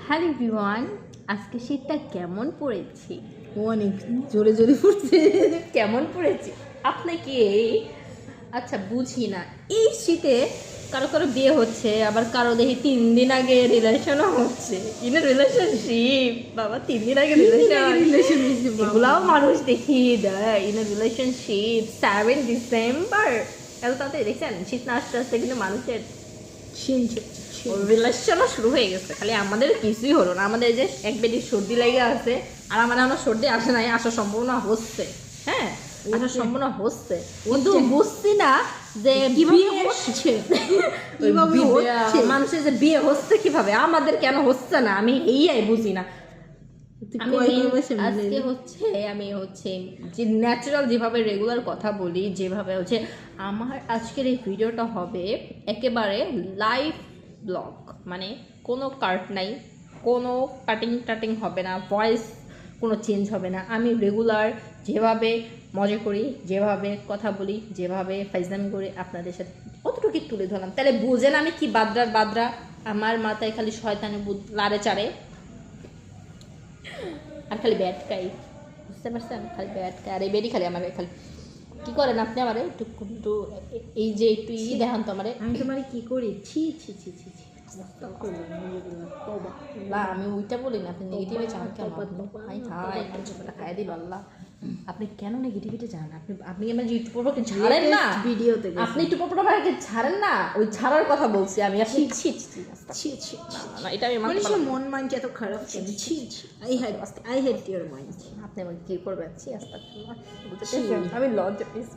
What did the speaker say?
Hello everyone, আজকে শীতটা কেমন পড়েছে? অনেক জোরে জোরে পড়ছে। কেমন পড়েছে আপনি কি আচ্ছা বুঝি না, এই শীতে কারো কারো বিয়ে হচ্ছে, আবার কারো দেখি 3 দিন আগে রিলেশনও হচ্ছে। ইন রিলেশনশিপ বাবা, 3 দিন আগে রিলেশন, এগুলাও মানুষ দেখি দেয়। ইন রিলেশনশিপ 7 ডিসেম্বর, এত তাড়াতাড়ি দেখছেন? শীত না আসতে আসতে কিন্তু মানুষের রিলেশনও শুরু হয়ে গেছে। খালি আমাদের কিছুই হলো না, আমাদের যে এক বেটি সর্দি লেগে আছে, আর আমার এখনো সর্দি আসে নাই, আসার সম্ভাবনা হচ্ছে। হ্যাঁ, আসার সম্ভাবনা হচ্ছে, কিন্তু বুঝছি না যে কিভাবে হচ্ছে, মানুষের যে বিয়ে হচ্ছে কিভাবে, আমাদের কেন হচ্ছে না, আমি এইয়াই বুঝি না। আজকে হচ্ছে আমি যে ন্যাচারাল যেভাবে রেগুলার কথা বলি, যেভাবে হচ্ছে আমার আজকের এই ভিডিওটা হবে একেবারে লাইভ ব্লগ, মানে কোনো কাট নাই, কোনো কাটিং টাটিং হবে না, ভয়েস কোনো চেঞ্জ হবে না। আমি রেগুলার যেভাবে মজা করি, যেভাবে কথা বলি, যেভাবে ফাইজলামি করি আপনাদের সাথে অতটুকু তুলে ধরলাম। তাহলে বুঝেন আমি কি বাদরা, আমার মাথায় খালি শয়তানি লাড়ে চাড়ে, আর খালি ব্যাট খাই, বুঝতে পারছেন? খালি ব্যাট খাই, আর এই বেডি খালি আমাকে খালি কি করেন আপনি আমারে একটু এই যে একটু দেখান তো আমারে। আমি তোমার কি করি? ছি ছি ছি ছি ছি। না, আমি ওইটা বলি না, আপনি নেগেটিভে চান কেন? খাই দিল আল্লাহ, আপনি কেন নেগেটিভিটি চান? আপনি আমার ইউটিউব ছাড়েন না ভিডিওতে, আপনি ইউটিউব ছাড়েন না, ওই ছাড়ার কথা বলছি আমি। আপনি ছি ছি ছি, না এটা আমি মানুষের মন মাইন্ড এত খারাপ কেন? ছি ছি, আই হেট ইওর মাইন্ড। আপনি আমাকে কি করবেন? ছি আস্তাগফিরুল্লাহ, আমি লজ্জা পেয়েছি।